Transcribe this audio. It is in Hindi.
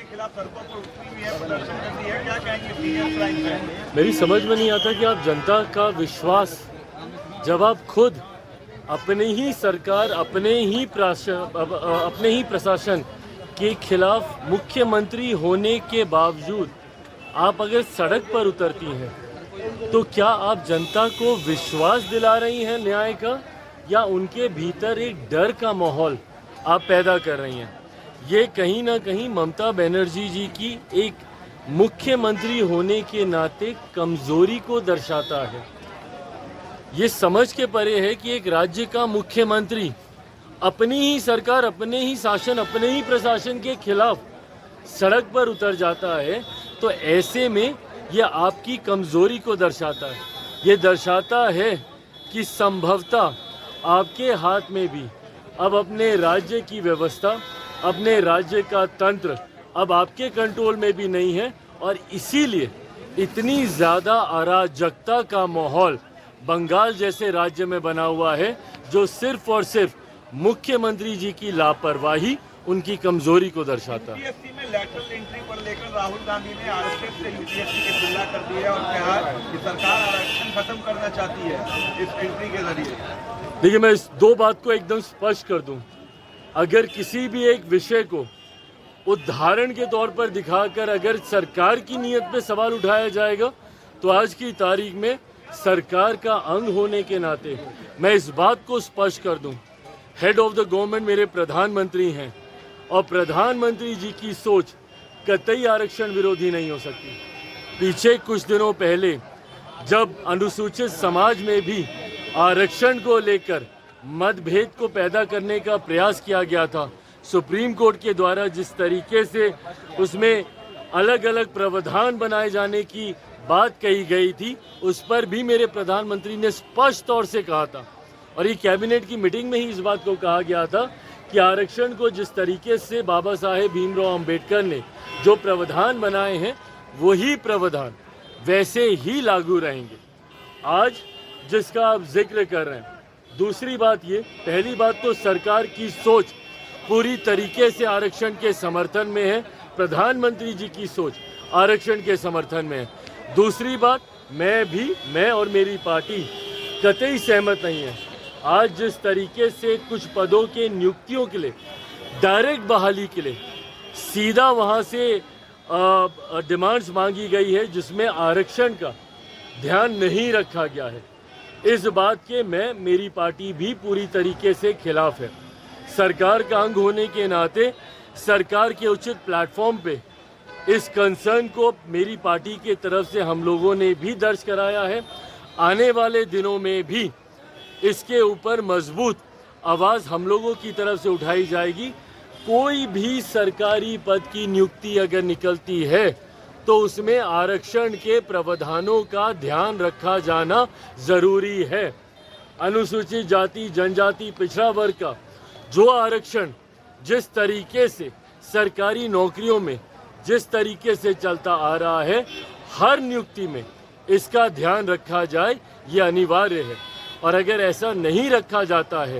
खिलाफ सड़कों पर उतरी हुई है, प्रदर्शन कर रही है, क्या कहेंगे सीनियर क्राइम है? मेरी समझ में नहीं आता कि आप जनता का विश्वास जब आप खुद अपने ही सरकार अपने ही प्रशासन के खिलाफ मुख्यमंत्री होने के बावजूद आप अगर सड़क पर उतरती हैं तो क्या आप जनता को विश्वास दिला रही हैं न्याय का, या उनके भीतर एक डर का माहौल आप पैदा कर रही हैं? ये कहीं ना कहीं ममता बनर्जी जी की एक मुख्यमंत्री होने के नाते कमजोरी को दर्शाता है। ये समझ के परे है कि एक राज्य का मुख्यमंत्री अपनी ही सरकार, अपने ही शासन, अपने ही प्रशासन के खिलाफ सड़क पर उतर जाता है, तो ऐसे में ये आपकी कमजोरी को दर्शाता है। ये दर्शाता है कि संभवतः आपके हाथ में भी अब अपने राज्य की व्यवस्था, अपने राज्य का तंत्र अब आपके कंट्रोल में भी नहीं है, और इसीलिए इतनी ज़्यादा अराजकता का माहौल बंगाल जैसे राज्य में बना हुआ है, जो सिर्फ और सिर्फ मुख्यमंत्री जी की लापरवाही, उनकी कमजोरी को दर्शाता है। यूपीएससी में लैटरल एंट्री पर लेकर राहुल गांधी ने आरएसएस से यूपीएससी की तुलना कर दी है और कहा कि सरकार आरक्षण खत्म करना चाहती है इस एंट्री के जरिए। देखिए, मैं इस दो बात को एकदम स्पष्ट कर दूं। अगर किसी भी एक विषय को उदाहरण के तौर पर दिखाकर अगर सरकार की नीयत पे सवाल उठाया जाएगा, तो आज की तारीख में सरकार का अंग होने के नाते मैं इस बात को स्पष्ट कर दूं, हेड ऑफ द गवर्नमेंट मेरे प्रधानमंत्री हैं, और प्रधानमंत्री जी की सोच कतई आरक्षण विरोधी नहीं हो सकती। पीछे कुछ दिनों पहले जब अनुसूचित समाज में भी आरक्षण को लेकर मतभेद को पैदा करने का प्रयास किया गया था, सुप्रीम कोर्ट के द्वारा जिस तरीके से उसमें अलग अलग प्रावधान बनाए जाने की बात कही गई थी, उस पर भी मेरे प्रधानमंत्री ने स्पष्ट तौर से कहा था, और ये कैबिनेट की मीटिंग में ही इस बात को कहा गया था कि आरक्षण को जिस तरीके से बाबा साहेब भीमराव अंबेडकर ने जो प्रावधान बनाए हैं, वही प्रावधान वैसे ही लागू रहेंगे। आज जिसका आप जिक्र कर रहे हैं, दूसरी बात ये, पहली बात तो सरकार की सोच पूरी तरीके से आरक्षण के समर्थन में है, प्रधानमंत्री जी की सोच आरक्षण के समर्थन में है। दूसरी बात, मैं और मेरी पार्टी कतई सहमत नहीं है आज जिस तरीके से कुछ पदों के नियुक्तियों के लिए, डायरेक्ट बहाली के लिए सीधा वहाँ से डिमांड्स मांगी गई है, जिसमें आरक्षण का ध्यान नहीं रखा गया है। इस बात के मेरी पार्टी भी पूरी तरीके से खिलाफ है। सरकार का अंग होने के नाते सरकार के उचित प्लेटफॉर्म पे इस कंसर्न को मेरी पार्टी के तरफ से हम लोगों ने भी दर्ज कराया है। आने वाले दिनों में भी इसके ऊपर मजबूत आवाज़ हम लोगों की तरफ से उठाई जाएगी। कोई भी सरकारी पद की नियुक्ति अगर निकलती है तो उसमें आरक्षण के प्रावधानों का ध्यान रखा जाना ज़रूरी है। अनुसूचित जाति, जनजाति, पिछड़ा वर्ग का जो आरक्षण जिस तरीके से सरकारी नौकरियों में जिस तरीके से चलता आ रहा है, हर नियुक्ति में इसका ध्यान रखा जाए, ये अनिवार्य है। और अगर ऐसा नहीं रखा जाता है